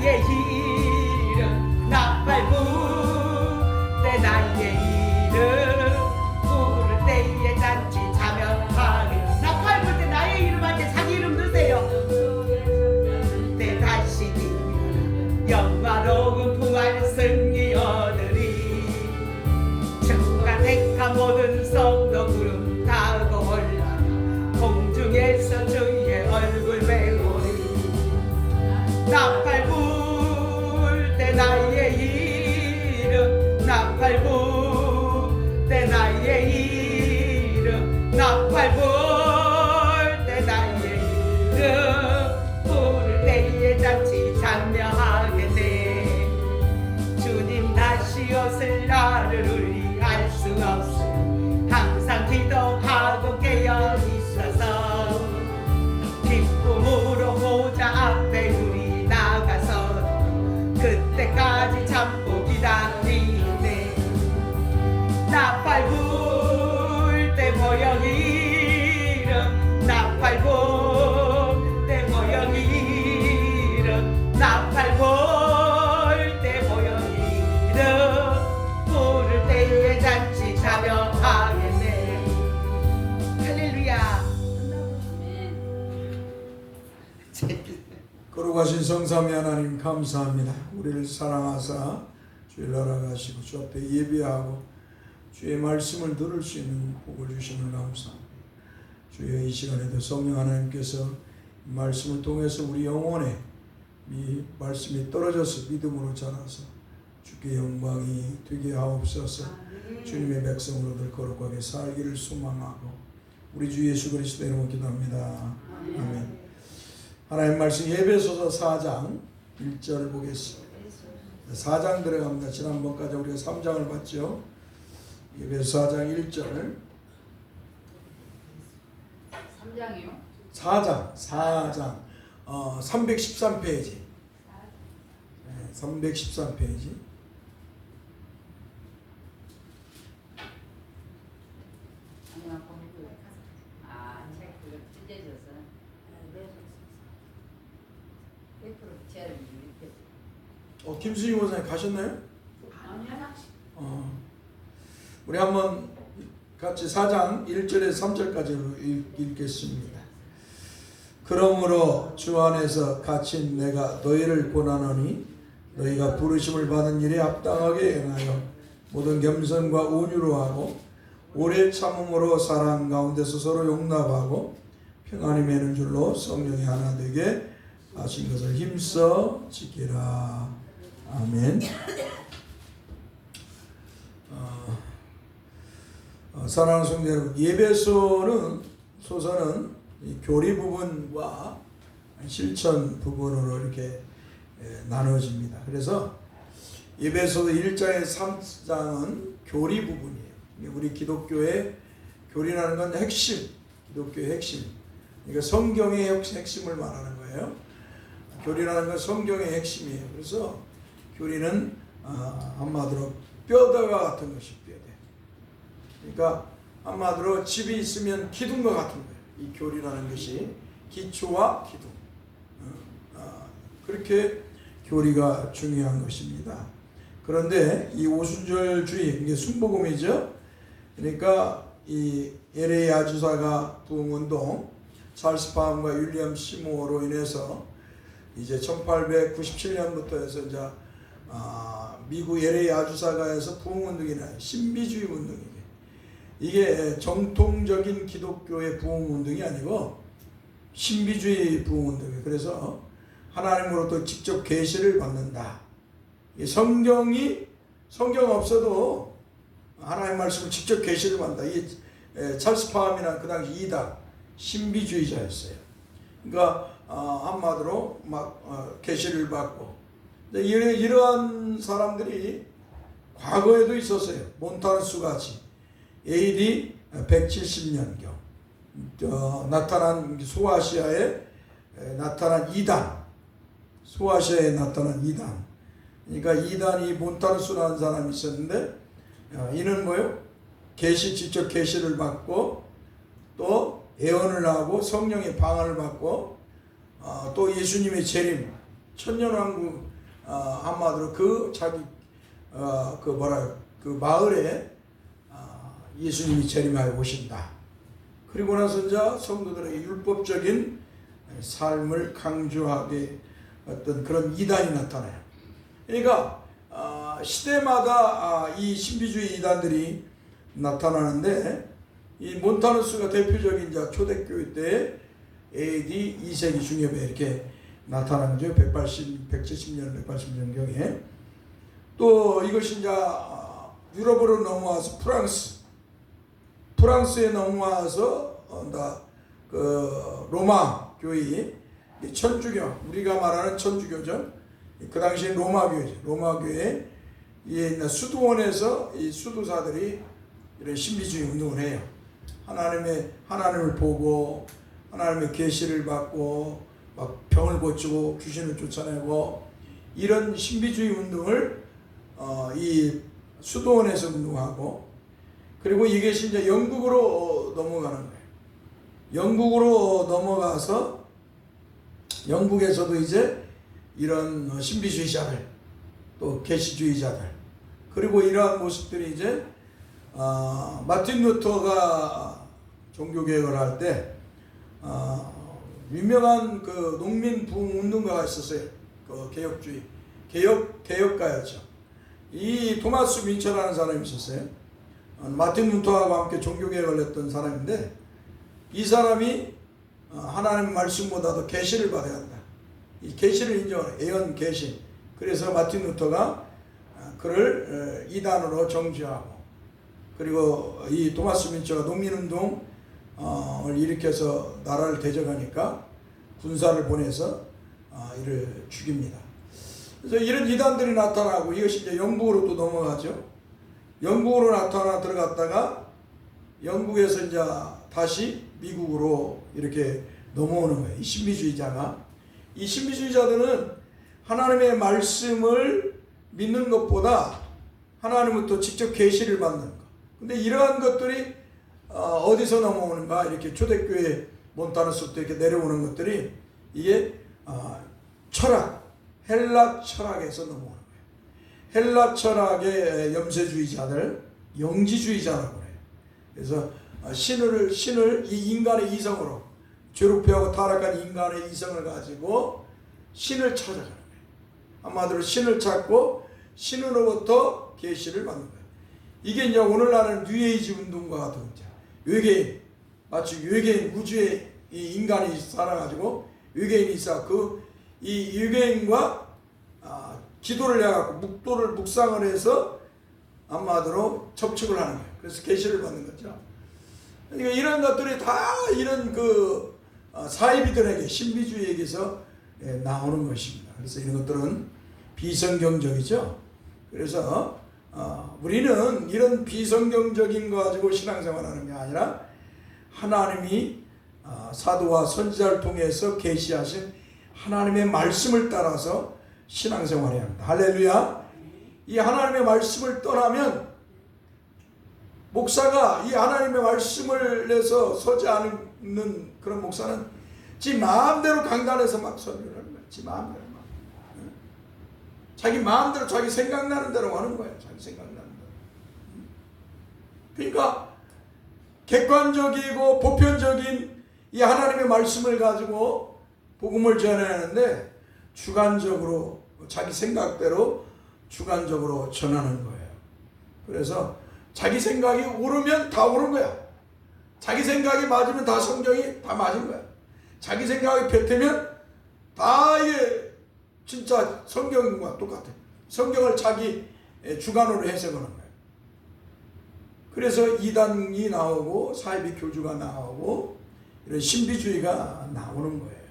나의 이름 나팔부 때 나의 이름 부를 때에 잔치 자명하게 나팔 불 때 나의 이름 할 때 자기 이름 넣으세요. 때 다시 일어나 영화로운 부활 승리 얻으리 주가 택한 모든 성도 구름 타고 올라가 공중에서 주의 얼굴 배우리 나팔 불 때 나의 이름 나팔 불 때 나의 이름 나팔 불 때 나의 이름 부를 때에 잔치 장명하겠네 주님 다시 오실 날을 우리 알 수 없으니 항상 기도하고 깨어 있어서 기쁨으로 보좌 앞에 우리 나가서 그때까지 참고 기다리네 나팔 불 때 모여 이름 나팔 불 때 모여 이름 나팔 불 때 모여 이름 부를 때에 잔치 자명하겠네 할렐루야. 거룩하신 성삼위 하나님 감사합니다. 우리를 사랑하사 주의 나라 가시고 주 앞에 예배하고 주의 말씀을 들을 수 있는 복을 주시는 감사합니다. 주여 이 시간에도 성령 하나님께서 이 말씀을 통해서 우리 영혼에 이 말씀이 떨어져서 믿음으로 자라서 주께 영광이 되게 하옵소서. 주님의 백성으로들 거룩하게 살기를 소망하고 우리 주 예수 그리스도의 이름으로 기도합니다. 아멘. 하나님 말씀 에베소서 4장 1절을 보겠습니다. 4장 들어갑니다. 지난번까지 우리가 3장을 봤죠. 에베소 4장 1절 3장이요? 4장 313페이지 313페이지 책 그거 찢어져서 100% 제를 이렇게 김수희 원사님 가셨나요? 아니요. 우리 한번 같이 4장 1절에서 3절까지 읽겠습니다. 그러므로 주 안에서 갇힌 내가 너희를 권하노니 너희가 부르심을 받은 일에 합당하게 행하여 모든 겸손과 온유로 하고 오래 참음으로 사랑 가운데서 서로 용납하고 평안이 매는 줄로 성령이 하나 되게 하신 것을 힘써 지키라. 아멘. 사랑하는 성도 여러분, 예배소는 소서는 이 교리 부분과 실천 부분으로 이렇게 나눠집니다. 그래서 예배소 1장에 3장은 교리 부분이에요. 우리 기독교의 교리라는 건 핵심, 기독교의 핵심. 그러니까 성경의 핵심을 말하는 거예요. 교리라는 건 성경의 핵심이에요. 그래서 교리는 한마디로 뼈대와 같은 것이 뼈대. 그러니까 한마디로 집이 있으면 기둥과 같은 거예요. 이 교리라는 것이 기초와 기둥. 그렇게 교리가 중요한 것입니다. 그런데 이 오순절주의, 이게 순복음이죠. 그러니까 이 LA 아주사가 부흥운동, 찰스 파움과 윌리엄 시모어로 인해서 이제 1897년부터 해서 이제 미국 LA 아주사가에서 부흥운동이 나요. 신비주의 운동이에요. 이게 정통적인 기독교의 부흥운동이 아니고 신비주의 부흥운동이에요. 그래서 하나님으로부터 직접 계시를 받는다. 성경 없어도 하나님 말씀을 직접 계시를 받는다. 이게 찰스 파움이나 그 당시 이단 신비주의자였어요. 그러니까 한마디로 막 계시를 받고 이러한 사람들이 과거에도 있었어요. 몬타르수 같이 AD 170년경 나타난 소아시아에 나타난 이단, 소아시아에 나타난 이단. 그러니까 이단이 몬타르수라는 사람이 있었는데 이는 뭐요? 직접 계시를 받고 또 예언을 하고 성령의 방언을 받고 또 예수님의 재림 천년왕국 한마디로 그 자기 그 마을에 예수님이 재림하여 오신다. 그리고 나서 이제 성도들에게 율법적인 삶을 강조하게 어떤 그런 이단이 나타나요. 그러니까 시대마다 이 신비주의 이단들이 나타나는데, 이 몬타누스가 대표적인 이제 초대교회 때 AD 2세기 중엽에 이렇게 나타난 거죠. 170년, 180년경에. 또 이것이 이제 유럽으로 넘어와서 프랑스에 넘어와서 그 로마 교회, 천주교, 우리가 말하는 천주교죠. 그 당시에 로마 교회죠. 로마 교회 수도원에서 이 수도사들이 이런 신비주의 운동을 해요. 하나님을 보고 하나님의 계시를 받고 막 병을 고치고 귀신을 쫓아내고 이런 신비주의 운동을 이 수도원에서 운동하고, 그리고 이것이 이제 영국으로 넘어가는 거예요. 영국으로 넘어가서 영국에서도 이제 이런 신비주의자들, 또 계시주의자들, 그리고 이러한 모습들이 이제 마틴 루터가 종교개혁을 할 때 유명한 그 농민 부흥 운동가가 있었어요. 그 개혁가였죠. 이 토마스 민처라는 사람이 있었어요. 마틴 루터하고 함께 종교개혁을 했던 사람인데, 이 사람이 하나님 말씀보다도 계시를 받아야 한다. 이 계시를 인정하는 예언 계시. 그래서 마틴 루터가 그를 이단으로 정죄하고, 그리고 이 토마스 민처가 농민운동을 일으켜서 나라를 대적하니까 군사를 보내서 이를 죽입니다. 그래서 이런 이단들이 나타나고, 이것이 이제 영국으로 또 넘어가죠. 영국으로 들어갔다가 영국에서 이제 다시 미국으로 이렇게 넘어오는 거예요. 이 신비주의자들은 하나님의 말씀을 믿는 것보다 하나님부터 직접 계시를 받는 것. 근데 이러한 것들이 어디서 넘어오는가? 이렇게 초대교회 몬타누스부터 이렇게 내려오는 것들이 이게 철학, 헬라 철학에서 넘어오는 거예요. 헬라 철학의 염세주의자들, 영지주의자라고 해요. 그래서 신을 이 인간의 이성으로, 죄롭혀하고 타락한 인간의 이성을 가지고 신을 찾아가는 거예요. 한마디로 신을 찾고 신으로부터 계시를 받는 거예요. 이게 이제 오늘날은 뉴에이지 운동과 같은 거죠. 외계인, 마치 외계인, 우주에 이 인간이 살아가지고 외계인이 있어. 이 외계인과 기도를 해갖고 묵상을 해서 한마디로 접촉을 하는 거예요. 그래서 계시를 받는 거죠. 그러니까 이런 것들이 다 이런 사이비들에게, 신비주의에게서 나오는 것입니다. 그래서 이런 것들은 비성경적이죠. 그래서 우리는 이런 비성경적인 거 가지고 신앙생활하는 게 아니라 하나님이 사도와 선지자를 통해서 계시하신 하나님의 말씀을 따라서 신앙생활해야 합니다. 할렐루야. 이 하나님의 말씀을 떠나면, 목사가 이 하나님의 말씀을 내서 서지 않는 그런 목사는 지 마음대로 강단에서 막 설교를 하는 거예요. 지 마음대로 막. 자기 마음대로 자기 생각나는 대로 하는 거예요. 자기 생각나는 대로. 그러니까 객관적이고 보편적인 이 하나님의 말씀을 가지고 복음을 전하는데 주관적으로, 자기 생각대로 주관적으로 전하는 거예요. 그래서 자기 생각이 옳으면 다 옳은 거야. 자기 생각이 맞으면 다 성경이 다 맞은 거야. 자기 생각이 뱉으면 다 이게 진짜 성경과 똑같아. 성경을 자기 주관으로 해석하는 거예요. 그래서 이단이 나오고 사이비 교주가 나오고 이런 신비주의가 나오는 거예요.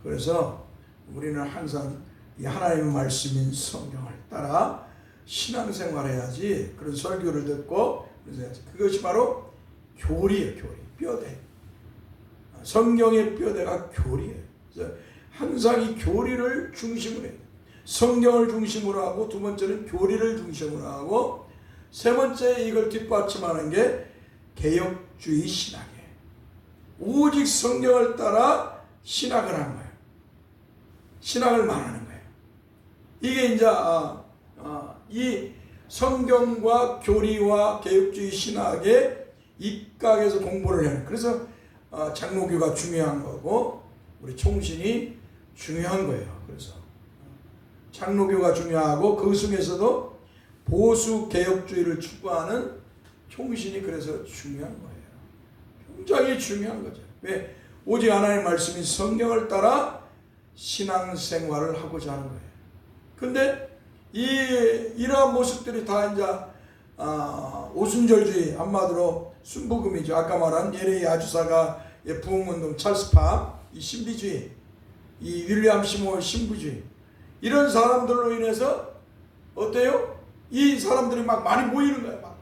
그래서 우리는 항상 이 하나님의 말씀인 성경을 따라 신앙생활해야지. 그런 설교를 듣고 그래서 그것이 바로 교리예요. 뼈대. 성경의 뼈대가 교리예요. 그래서 항상 이 교리를 중심으로 해요. 성경을 중심으로 하고, 두 번째는 교리를 중심으로 하고, 세 번째 이걸 뒷받침하는 게 개혁주의 신학이에요. 오직 성경을 따라 신학을 한 거예요. 신학을 말하는 거예요. 이게 이제 이 성경과 교리와 개혁주의 신학의 입각에서 공부를 해요. 그래서 장로교가 중요한 거고 우리 총신이 중요한 거예요. 그래서 장로교가 중요하고 그 중에서도 보수 개혁주의를 추구하는 총신이 그래서 중요한 거예요. 굉장히 중요한 거죠. 왜? 오직 하나님의 말씀이 성경을 따라 신앙생활을 하고자 하는 거예요. 근데 이러한 모습들이 다 이제 오순절주의, 한마디로 순복음이죠. 아까 말한 LA 아주사가의 부흥운동, 찰스팜, 이 신비주의, 이 윌리엄 시모어 신부주의, 이런 사람들로 인해서 어때요? 이 사람들이 막 많이 모이는 거예요. 막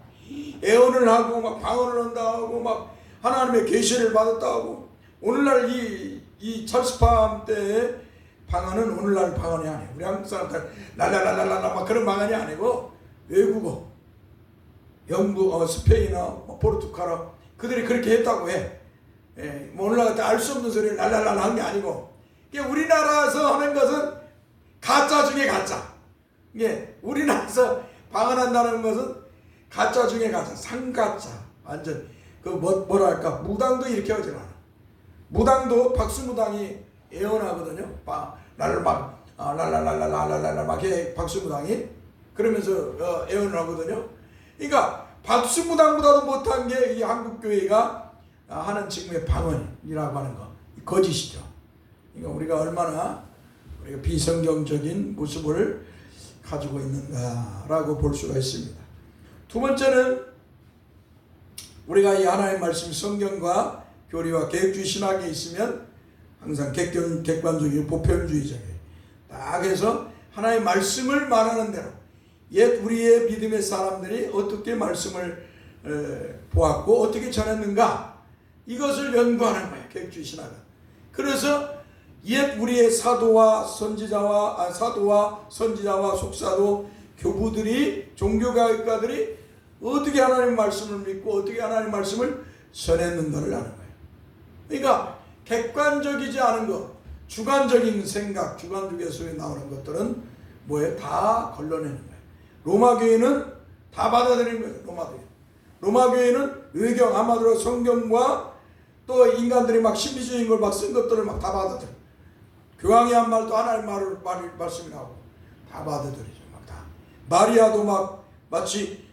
애언을 하고 막 방언을 한다 하고 막 하나님의 계시를 받았다 하고. 오늘날 이 찰스팜 때의 방언은 오늘날 방언이 아니에요. 우리 한국 사람들 랄랄랄랄라 막 그런 방언이 아니고 외국어, 영국, 스페인어, 포르투갈어, 그들이 그렇게 했다고 해. 뭐 오늘날 알 수 없는 소리를 랄랄랄라 한 게 아니고, 이게 우리나라에서 하는 것은 가짜 중에 가짜. 이게 우리나라에서 방언한다는 것은 가짜 중에 가짜, 상가짜. 완전 뭐랄까, 무당도 이렇게 하지 않아. 무당도 박수무당이 예언하거든요. 랄랄랄랄랄랄랄랄 막 해, 박수무당이 그러면서 예언을 하거든요. 그러니까 박수무당보다도 못한 게 이 한국교회가 하는 지금의 방언이라고 하는 거, 거짓이죠. 그러니까 우리가 얼마나 우리가 비성경적인 모습을 가지고 있는가라고 볼 수가 있습니다. 두 번째는 우리가 이 하나님의 말씀, 성경과 교리와 개혁주의 신학에 있으면 항상 객관적이고 보편주의적이에요. 딱 해서 하나님의 말씀을 말하는 대로 옛 우리의 믿음의 사람들이 어떻게 말씀을 보았고 어떻게 전했는가, 이것을 연구하는 거예요. 개혁주의 신학은. 그래서 옛 우리의 사도와 선지자와 속사도, 교부들이, 종교개혁가들이 어떻게 하나님의 말씀을 믿고 어떻게 하나님의 말씀을 전했는가를 아는 거예요. 그러니까 객관적이지 않은 것, 주관적인 생각, 주관주의에서 나오는 것들은 뭐예요? 다 걸러내는 거예요. 로마교회는 다 받아들이는 거예요. 로마교회는 외경, 한마디로 성경과 또 인간들이 막 신비주의인 걸 막 쓴 것들을 막 다 받아들여요. 교황이 한 말도 하나님 말씀이 나오고 다 받아들이죠. 막 다. 마리아도 막 마치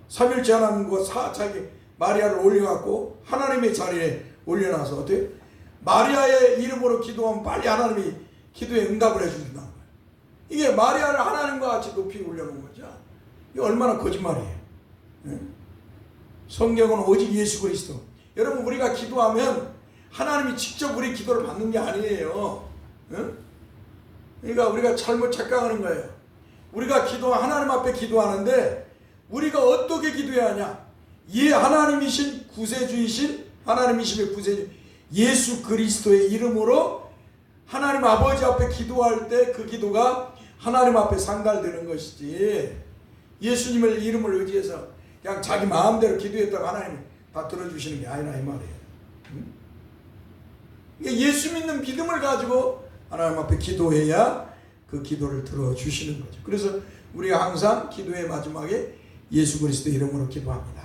삼일째 하나님과 자기 마리아를 올려갖고 하나님의 자리에 올려놔서 어때요? 마리아의 이름으로 기도하면 빨리 하나님이 기도에 응답을 해주신다는 거예요. 이게 마리아를 하나님과 같이 높이 올려놓은 거죠. 이게 얼마나 거짓말이에요. 성경은 오직 예수 그리스도. 여러분, 우리가 기도하면 하나님이 직접 우리 기도를 받는 게 아니에요. 그러니까 우리가 잘못 착각하는 거예요. 우리가 하나님 앞에 기도하는데 우리가 어떻게 기도해야 하냐? 하나님이신 구세주이신 하나님이심의 구세주 예수 그리스도의 이름으로 하나님 아버지 앞에 기도할 때 그 기도가 하나님 앞에 상달되는 것이지, 예수님의 이름을 의지해서 그냥 자기 마음대로 기도했다고 하나님이 다 들어주시는 게 아니라 이 말이에요. 예수 믿는 믿음을 가지고 하나님 앞에 기도해야 그 기도를 들어주시는 거죠. 그래서 우리가 항상 기도의 마지막에 예수 그리스도 이름으로 기도합니다.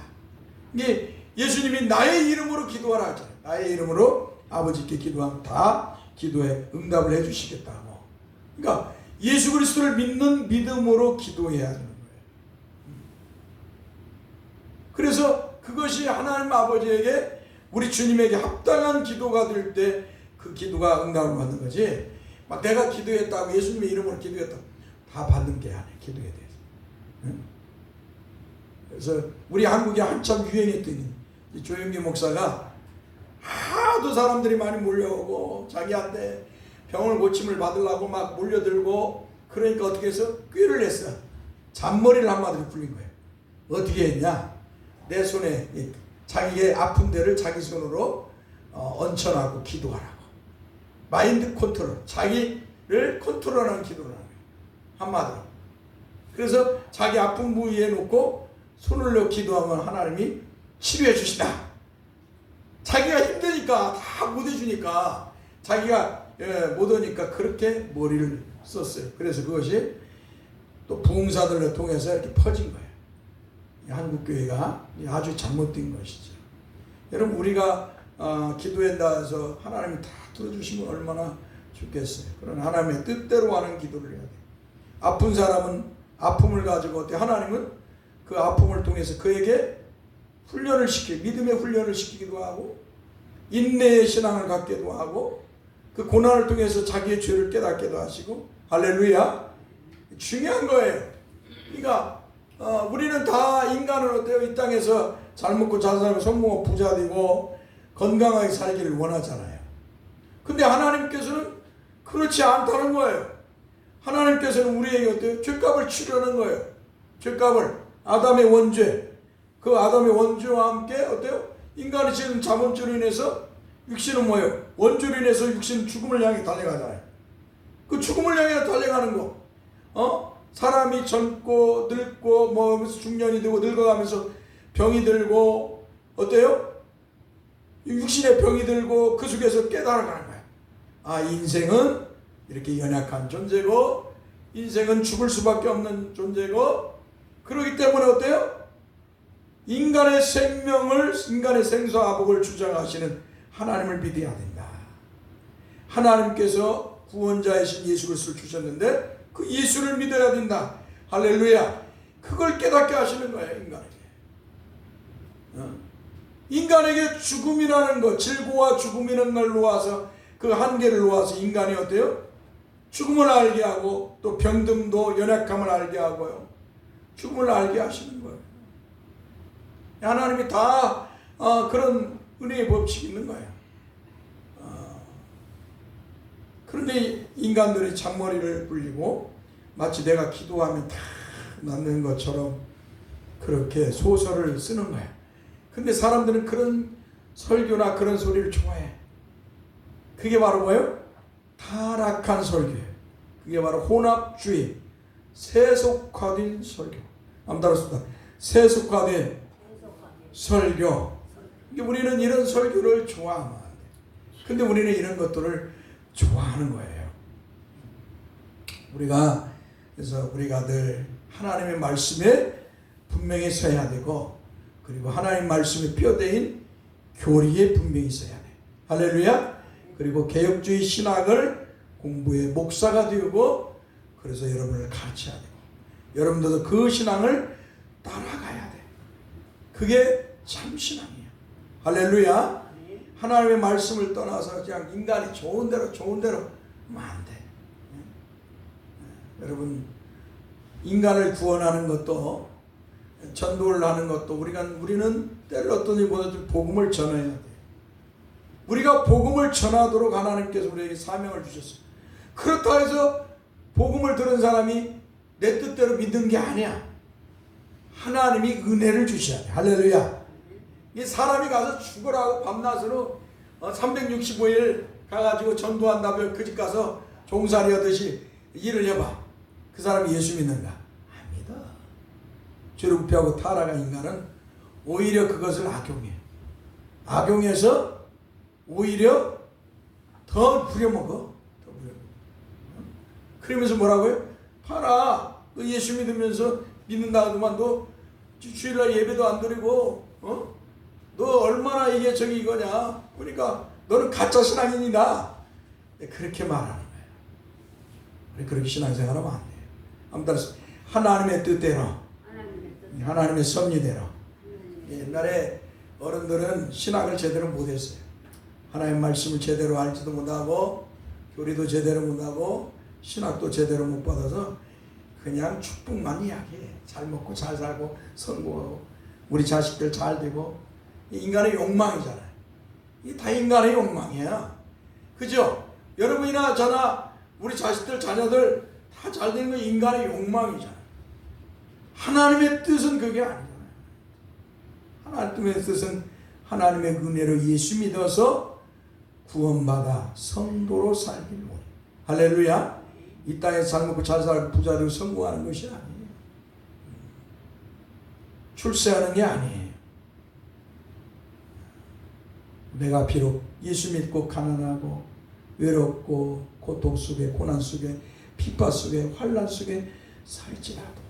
이게 예수님이 나의 이름으로 기도하라 하잖아요. 나의 이름으로 아버지께 기도하면 다 기도에 응답을 해주시겠다고. 그러니까 예수 그리스도를 믿는 믿음으로 기도해야 하는 거예요. 그래서 그것이 하나님 아버지에게, 우리 주님에게 합당한 기도가 될 때 그 기도가 응답을 받는 거지, 막 내가 기도했다고 예수님의 이름으로 기도했다고 다 받는 게 아니에요. 기도에 대해서. 그래서 우리 한국에 한참 유행했던 이 조영기 목사가 하도 사람들이 많이 몰려오고 자기한테 병을 고침을 받으려고 막 몰려들고, 그러니까 어떻게 해서 꾀를 했어. 잔머리를 한마디로 굴린 거예요. 어떻게 했냐? 내 손에 자기의 아픈 데를 자기 손으로 얹혀놔고 기도하라고. 마인드 컨트롤, 자기를 컨트롤하는 기도를 하는 거예요. 한마디로. 그래서 자기 아픈 부위에 놓고 손을 넣고 기도하면 하나님이 치료해 주시다. 자기가 힘드니까 다 못 해주니까 자기가 못 오니까 그렇게 머리를 썼어요. 그래서 그것이 또 부흥사들을 통해서 이렇게 퍼진 거예요. 한국교회가 아주 잘못된 것이죠. 여러분 우리가 기도에 나와서 하나님이 다 들어주시면 얼마나 좋겠어요. 그러나 하나님의 뜻대로 하는 기도를 해야 돼요. 아픈 사람은 아픔을 가지고 어때? 하나님은 그 아픔을 통해서 그에게 훈련을 믿음의 훈련을 시키기도 하고 인내의 신앙을 갖게도 하고 그 고난을 통해서 자기의 죄를 깨닫게도 하시고 할렐루야. 중요한 거예요. 그러니까 우리는 다 인간은 어때요? 이 땅에서 잘 먹고 잘 살고 성공하고 부자 되고 건강하게 살기를 원하잖아요. 근데 하나님께서는 그렇지 않다는 거예요. 하나님께서는 우리에게 어때요? 죄값을 치르는 거예요. 죄값을. 아담의 원죄. 그 아담의 원죄와 함께 어때요? 인간이 지은 자본주의로 인해서 육신은 뭐예요? 원죄로 인해서 육신은 죽음을 향해 달려가잖아요. 그 죽음을 향해 달려가는 거. 사람이 젊고 늙고 뭐 중년이 되고 늙어가면서 병이 들고 어때요? 육신의 병이 들고 그 속에서 깨달아가는 거예요. 인생은 이렇게 연약한 존재고 인생은 죽을 수밖에 없는 존재고 그렇기 때문에 어때요? 인간의 생명을 인간의 생사화복을 주장하시는 하나님을 믿어야 된다. 하나님께서 구원자이신 예수 그리스도를 주셨는데 그 예수를 믿어야 된다. 할렐루야. 그걸 깨닫게 하시는 거예요. 인간에게 죽음이라는 것, 질고와 죽음이라는 걸 놓아서 그 한계를 놓아서 인간이 어때요? 죽음을 알게 하고 또 병듦도 연약함을 알게 하고요. 죽음을 알게 하시는 거예요. 하나님이 다 그런 은혜의 법칙이 있는 거예요. 그런데 인간들이 잔머리를 굴리고 마치 내가 기도하면 다 낫는 것처럼 그렇게 소설을 쓰는 거예요. 근데 사람들은 그런 설교나 그런 소리를 좋아해. 그게 바로 뭐예요? 타락한 설교예요. 그게 바로 혼합주의, 세속화된 설교. 한번 따라합시다. 세속화된 설교. 우리는 이런 설교를 좋아하면 안 돼. 근데 우리는 이런 것들을 좋아하는 거예요. 그래서 우리가 늘 하나님의 말씀에 분명히 서야 되고 그리고 하나님 말씀에 뼈대인 교리에 분명히 서야 돼. 할렐루야. 그리고 개혁주의 신학을 공부의 목사가 되고 그래서 여러분을 가르쳐야 되고 여러분들도 그 신앙을 따라가야 돼. 그게 참 신앙이에요. 할렐루야. 하나님의 말씀을 떠나서 그냥 인간이 좋은 대로 하면 안 돼. 여러분 인간을 구원하는 것도 전도를 하는 것도 우리는 때를 어떤지 보여줄 복음을 전해야 돼. 우리가 복음을 전하도록 하나님께서 우리에게 사명을 주셨어요. 그렇다 해서 복음을 들은 사람이 내 뜻대로 믿는 게 아니야. 하나님이 은혜를 주셔야 돼. 할렐루야. 이 사람이 가서 죽으라고 밤낮으로 365일 가가지고 전도한다며 그 집 가서 종살이 하듯이 일을 해봐. 그 사람이 예수 믿는가? 안 믿어. 죄를 부패하고 타락한 인간은 오히려 그것을 악용해. 악용해서 오히려 더 부려먹어. 그러면서 뭐라고요? 봐라. 너 예수 믿으면서 믿는다 하더만 너 주일날 예배도 안 드리고 너 얼마나 이게 이거냐. 그러니까 너는 가짜 신앙인이다. 그렇게 말하는 거예요. 그렇게 신앙생활하면 안 돼요. 아무튼 하나님의 뜻대로 하나님의 섭리대로. 옛날에 어른들은 신학을 제대로 못했어요. 하나님의 말씀을 제대로 알지도 못하고 교리도 제대로 못하고 신학도 제대로 못 받아서 그냥 축복만 이야기해. 잘 먹고 잘 살고 성공하고 우리 자식들 잘 되고. 인간의 욕망이잖아요. 이게 다 인간의 욕망이에요. 그죠? 여러분이나 저나 우리 자식들 자녀들 다 잘 되는 건 인간의 욕망이잖아요. 하나님의 뜻은 그게 아니잖아요. 하나님의 뜻은 하나님의 은혜로 예수 믿어서 구원받아 성도로 살기를 원해요. 할렐루야. 이 땅에서 잘 먹고 잘 살고 부자 되고 성공하는 것이 아니에요. 출세하는 게 아니에요. 내가 비록 예수 믿고 가난하고 외롭고 고통 속에 고난 속에 비파 속에 환난 속에 살지라도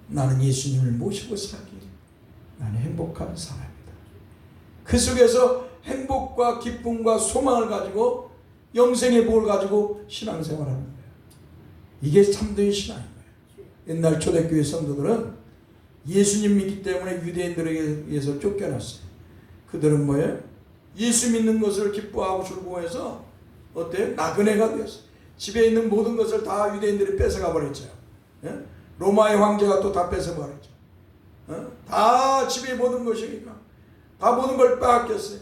나는 예수님을 모시고 살기에 나는 행복한 사람이다. 그 속에서 행복과 기쁨과 소망을 가지고 영생의 복을 가지고 신앙생활하는 거예요. 이게 참된 신앙인 거예요. 옛날 초대교회 성도들은 예수님 믿기 때문에 유대인들에게 의해서 쫓겨났어요. 그들은 뭐예요? 예수 믿는 것을 기뻐하고 즐거워해서 어때요? 나그네가 되었어요. 집에 있는 모든 것을 다 유대인들이 뺏어가 버렸죠. 예? 로마의 황제가 또 다 뺏어버렸죠. 다 집에 모든 것이니까 다 모든 걸 빼앗겼어요.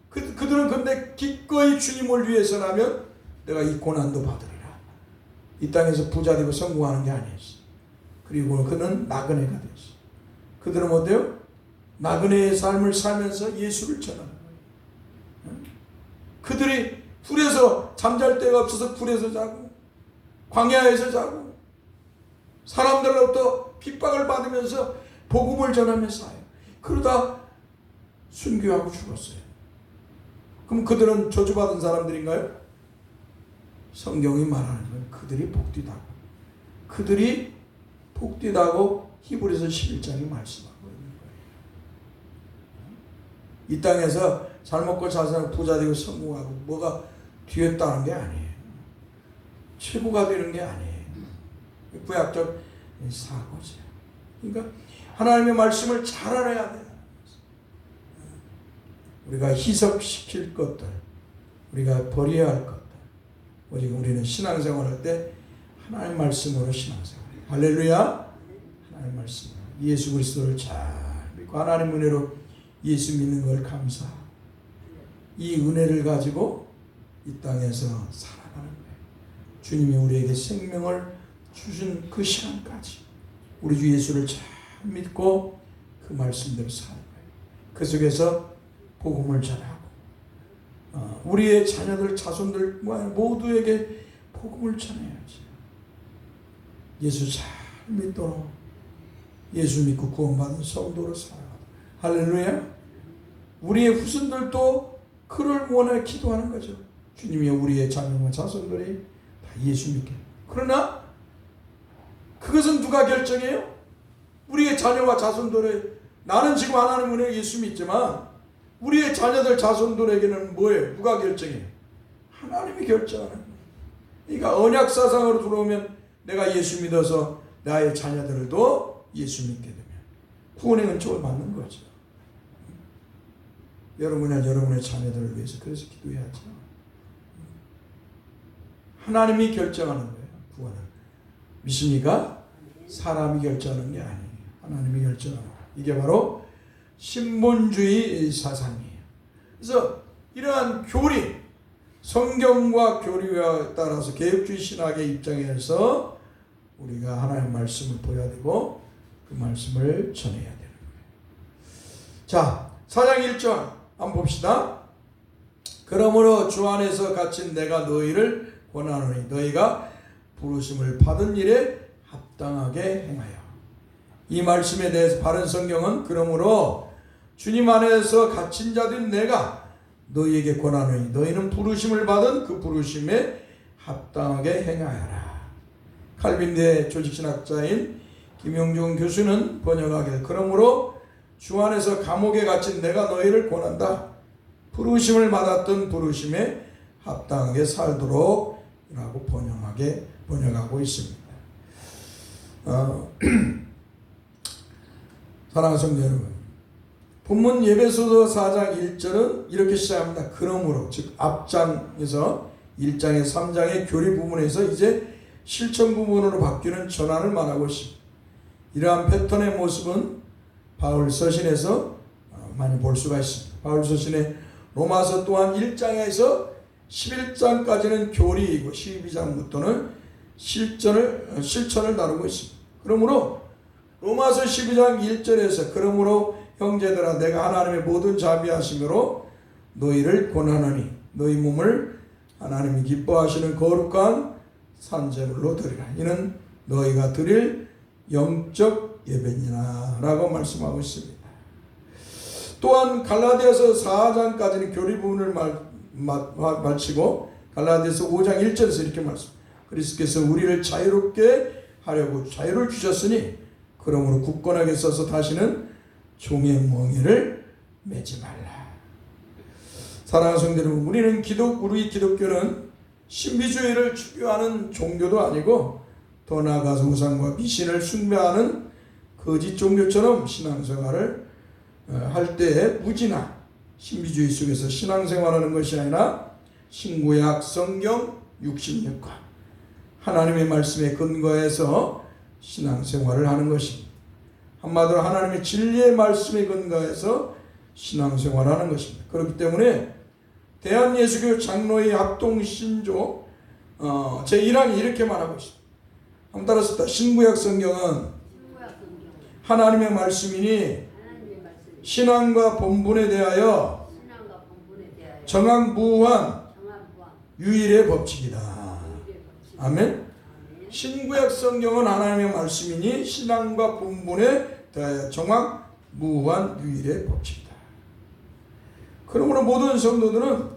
그들은 근데 기꺼이 주님을 위해서라면 내가 이 고난도 받으리라. 이 땅에서 부자 되고 성공하는 게 아니었어요. 그리고 그는 나그네가 되었어요. 그들은 어때요? 나그네의 삶을 살면서 예수를 전하는 거예요. 그들이 불에서 잠잘 데가 없어서 불에서 자고 광야에서 자고 사람들로부터 핍박을 받으면서 복음을 전하면서 사요. 그러다 순교하고 죽었어요. 그럼 그들은 저주받은 사람들인가요? 성경이 말하는 건 그들이 복되다고. 그들이 복되다고 히브리서 11장이 말씀하고 있는 거예요. 이 땅에서 잘 먹고 잘 사는 부자 되고 성공하고 뭐가 뒤였다는 게 아니에요. 최고가 되는 게 아니에요. 구약적 사고죠. 그러니까 하나님의 말씀을 잘 알아야 돼요. 우리가 희석시킬 것들, 우리가 버려야 할 것들, 오직 우리는 신앙생활할 때 하나님의 말씀으로 신앙생활해요. 할렐루야. 하나님의 말씀으로 예수 그리스도를 잘 믿고 하나님 은혜로 예수 믿는 걸 감사하고 이 은혜를 가지고 이 땅에서 살아가는 거예요. 주님이 우리에게 생명을 주신 그 시간까지 우리 주 예수를 잘 믿고 그 말씀대로 사는 거예요. 그 속에서 복음을 전하고 우리의 자녀들 자손들 모두에게 복음을 전해야지. 예수 잘 믿도록 예수 믿고 구원받은 성도로 살아가도록. 할렐루야. 우리의 후손들도 그를 원해 기도하는 거죠. 주님이 우리의 자녀와 자손들이 다 예수 믿게. 그러나 그것은 누가 결정해요? 우리의 자녀와 자손들의 나는 지금 하나님 은혜로 예수 믿지만 우리의 자녀들 자손들에게는 뭐예요? 누가 결정해요? 하나님이 결정하는 거예요. 그러니까 언약 사상으로 들어오면 내가 예수 믿어서 나의 자녀들도 예수 믿게 되면 구원의 은총을 받는 거죠. 여러분의 자녀들을 위해서 그래서 기도해야죠. 하나님이 결정하는 거예요. 구원을. 믿습니까? 사람이 결정하는 게 아니에요. 하나님이 결정하는 거예요. 이게 바로 신본주의 사상이에요. 그래서 이러한 교리, 성경과 교리에 따라서 개혁주의 신학의 입장에서 우리가 하나님의 말씀을 보여야 되고 그 말씀을 전해야 되는 거예요. 자, 4장 1절 한번 봅시다. 그러므로 주 안에서 갇힌 내가 너희를 권하노니 너희가 부르심을 받은 일에 합당하게 행하여. 이 말씀에 대해서 바른 성경은 그러므로 주님 안에서 갇힌 자된 내가 너희에게 권하노니 너희는 부르심을 받은 그 부르심에 합당하게 행하여라. 칼빈대 조직신학자인 김용중 교수는 번역하기를 그러므로 주 안에서 감옥에 갇힌 내가 너희를 권한다. 부르심을 받았던 부르심에 합당하게 살도록 라고 번역하고 있습니다. 사랑하는 성도 여러분, 본문 예배소서 4장 1절은 이렇게 시작합니다. 그러므로, 즉 앞장에서 1장에 3장의 교리 부분에서 이제 실천 부분으로 바뀌는 전환을 말하고 있습니다. 이러한 패턴의 모습은 바울 서신에서 많이 볼 수가 있습니다. 바울 서신의 로마서 또한 1장에서 11장까지는 교리이고 12장부터는 실천을 다루고 있습니다. 그러므로 로마서 12장 1절에서 그러므로 형제들아 내가 하나님의 모든 자비하심으로 너희를 권하노니 너희 몸을 하나님이 기뻐하시는 거룩한 산제물로 드리라. 이는 너희가 드릴 영적 예배니라 라고 말씀하고 있습니다. 또한 갈라디아서 4장까지는 교리 부분을 마치고 갈라디아서 5장 1절에서 이렇게 말씀. 그리스도께서 우리를 자유롭게 하려고 자유를 주셨으니 그러므로 굳건하게 서서 다시는 종의 멍에를 매지 말라. 사랑하는 성도 여러분, 우리 기독교는 신비주의를 추구하는 종교도 아니고 더 나아가서 우상과 미신을 숭배하는 거짓 종교처럼 신앙생활을 할 때 무지나 신비주의 속에서 신앙생활하는 것이 아니라 신구약 성경 66과 하나님의 말씀에 근거해서 신앙생활을 하는 것입니다. 한마디로 하나님의 진리의 말씀에 근거해서 신앙생활하는 것입니다. 그렇기 때문에 대한예수교 장로회 합동신조 제1항이 이렇게 말하고 있습니다. 한번 따라서 신구약 성경은 하나님의 말씀이니 신앙과 본분에 대하여 정확무한 유일의 법칙이다. 아멘. 신구약 성경은 하나님의 말씀이니 신앙과 본분에 대하여 정확무한 유일의 법칙이다. 그러므로 모든 성도들은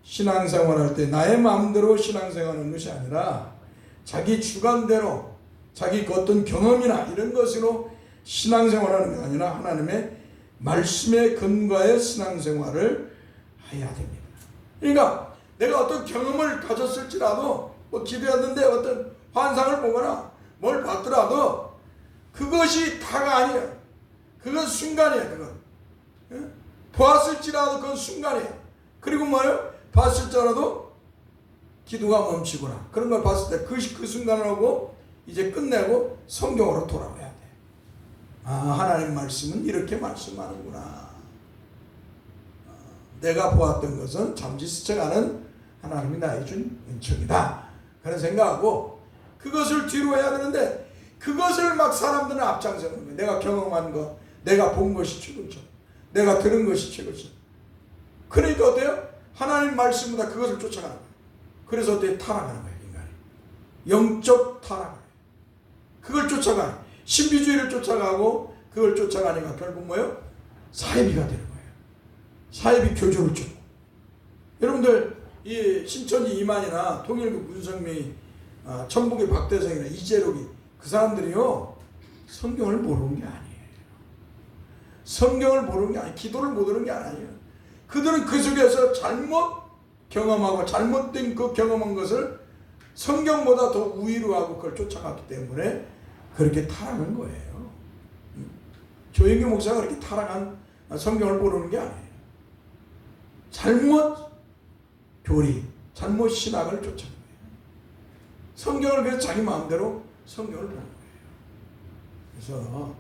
신앙생활할 때 나의 마음대로 신앙생활하는 것이 아니라 자기 주관대로 자기 어떤 경험이나 이런 것으로 신앙생활하는 게 아니라 하나님의 말씀에 근거해 신앙생활을 해야 됩니다. 그러니까 내가 어떤 경험을 가졌을지라도 뭐 기도했는데 어떤 환상을 보거나 뭘 봤더라도 그것이 다가 아니에요. 그건 순간이에요. 그건 보았을지라도 그건 순간이에요. 그리고 뭐예요? 봤을지라도 기도가 멈추거나 그런 걸 봤을 때 그 순간을 하고 이제 끝내고 성경으로 돌아와야 돼. 아, 하나님 말씀은 이렇게 말씀하는구나. 내가 보았던 것은 잠시 스쳐가는 하나님이 나의 준 은총이다. 그런 생각하고 그것을 뒤로 해야 되는데 그것을 막 사람들은 앞장서는 거예요. 내가 경험한 것, 내가 본 것이 최고죠. 내가 들은 것이 최고죠. 그러니까 어때요? 하나님 말씀보다 그것을 쫓아가는 거예요. 그래서 어때요? 타락하는 거예요. 인간이. 영적 타락을 해요. 그걸 쫓아가는 신비주의를 쫓아가고 그걸 쫓아가니까 결국 뭐예요? 사이비가 되는 거예요. 사이비 교조를 쫓고. 여러분들 이 신천지 이만이나 통일교 문성명이 천북의 박대성이나 이재록이 그 사람들이요 성경을 모르는 게 아니에요. 성경을 모르는 게 아니에요. 기도를 모르는 게 아니에요. 그들은 그 속에서 잘못 경험하고 잘못된 그 경험한 것을 성경보다 더 우위로 하고 그걸 쫓아갔기 때문에 그렇게 타락한 거예요. 조영규 목사가 그렇게 타락한 성경을 모르는 게 아니에요. 잘못 교리, 잘못 신학을 쫓아간 거예요. 성경을 그래서 자기 마음대로 성경을 보는 거예요. 그래서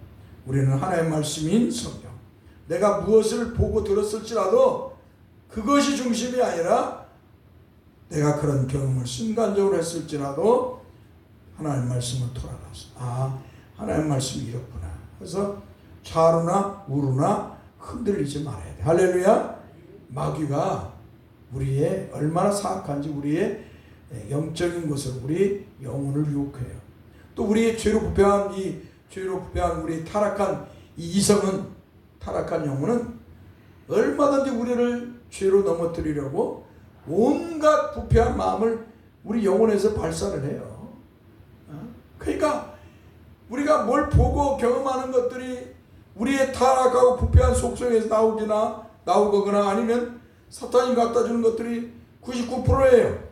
우리는 하나님의 말씀인 성경, 내가 무엇을 보고 들었을지라도 그것이 중심이 아니라 내가 그런 경험을 순간적으로 했을지라도 하나님 말씀을 돌아가서 하나님 말씀이 이렇구나. 그래서 좌로나 우로나 흔들리지 말아야 돼. 할렐루야. 마귀가 우리의 얼마나 사악한지 우리의 영적인 것을 우리 영혼을 유혹해요. 또 우리의 죄로 부패한 우리 타락한 이 이성은 타락한 영혼은 얼마든지 우리를 죄로 넘어뜨리려고 온갖 부패한 마음을 우리 영혼에서 발산을 해요. 그러니까 우리가 뭘 보고 경험하는 것들이 우리의 타락하고 부패한 속성에서 나오거나 아니면 사탄이 갖다 주는 것들이 99%예요.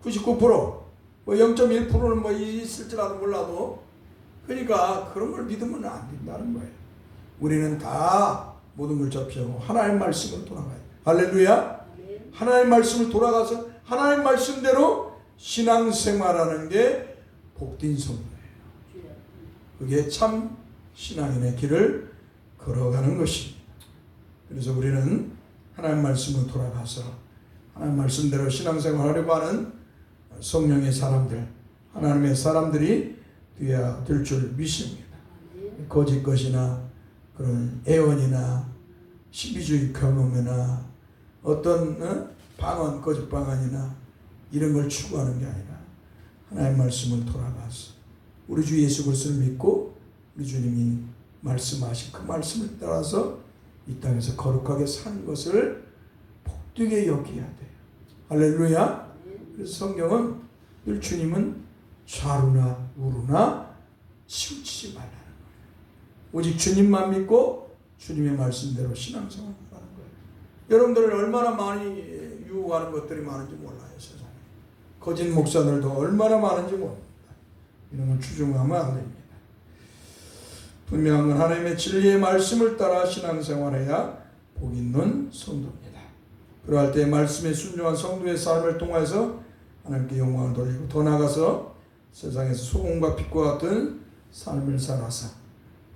99%. 뭐 0.1%는 뭐 있을지라도 몰라도 그러니까 그런 걸 믿으면 안 된다는 거예요. 우리는 다 모든 걸 접시하고 하나님 말씀으로 돌아가야 돼요. 할렐루야. 하나님 말씀을 돌아가서 하나님 말씀대로 신앙생활하는 게 복된 성도예요. 그게 참 신앙인의 길을 걸어가는 것입니다. 그래서 우리는 하나님 말씀으로 돌아가서 하나님 말씀대로 신앙생활하려고 하는 성령의 사람들, 하나님의 사람들이 되어야 될 줄 믿습니다. 거짓 것이나 그런 애원이나 신비주의 경험이나 어떤 방언, 거짓 방언이나 이런 걸 추구하는 게 아니라 하나님의 말씀을 돌아가서 우리 주 예수 그리스도를 믿고 우리 주님이 말씀하신 그 말씀을 따라서 이 땅에서 거룩하게 사는 것을 복되게 여겨야 돼요. 할렐루야. 그래서 성경은 늘 주님은 좌루나 우루나 치우치지 말라는 거예요. 오직 주님만 믿고 주님의 말씀대로 신앙생활을 하는 거예요. 여러분들은 얼마나 많이 유혹하는 것들이 많은지 몰라요. 세상에. 거짓 목사들도 얼마나 많은지 모릅니다. 이런 걸 추종하면 안 됩니다. 분명한 건 하나님의 진리의 말씀을 따라 신앙생활해야 복 있는 성도입니다. 그러할 때 말씀에 순종한 성도의 삶을 통해서 하나님께 영광을 돌리고 더 나아가서 세상에서 소금과 빛과 같은 삶을 살아서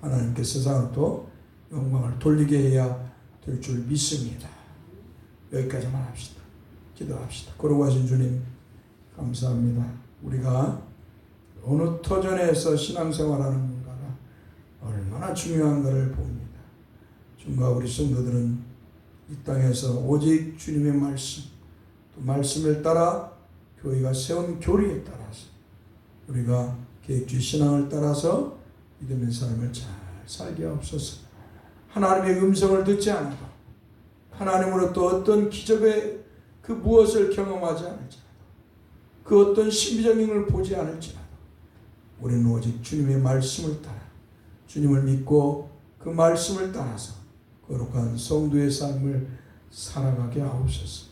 하나님께 세상으로 영광을 돌리게 해야 될 줄 믿습니다. 여기까지만 합시다. 기도합시다. 거룩하신 주님 감사합니다. 우리가 어느 터전에서 신앙생활하는 건가가 얼마나 중요한가를 봅니다. 주님과 우리 성도들은 이 땅에서 오직 주님의 말씀, 또 말씀을 따라 교회가 세운 교리에 따라서 우리가 계획주의 신앙을 따라서 믿음의 삶을 잘 살게 하옵소서. 하나님의 음성을 듣지 않아도 하나님으로부터 어떤 기적의 그 무엇을 경험하지 않을지라도 그 어떤 신비적인 걸 보지 않을지라도 우리는 오직 주님의 말씀을 따라 주님을 믿고 그 말씀을 따라서 거룩한 성도의 삶을 살아가게 하옵소서.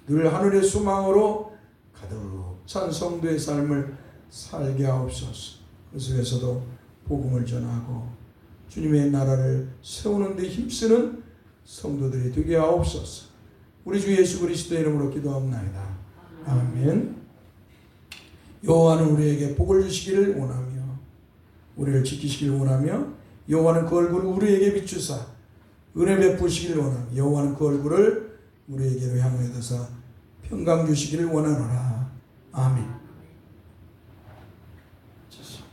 늘 하늘의 소망으로 가득 찬 성도의 삶을 살게 하옵소서. 그 속에서도 복음을 전하고 주님의 나라를 세우는 데 힘쓰는 성도들이 되게 하옵소서. 우리 주 예수 그리스도의 이름으로 기도합나이다. 아멘. 여호와는 우리에게 복을 주시기를 원하며 우리를 지키시기를 원하며 여호와는 그 얼굴을 우리에게 비추사 은혜 베푸시기를 원하며 여호와는 그 얼굴을 우리에게로 향하여 드사 평강 주시기를 원하노라. 아멘. 좋습니다.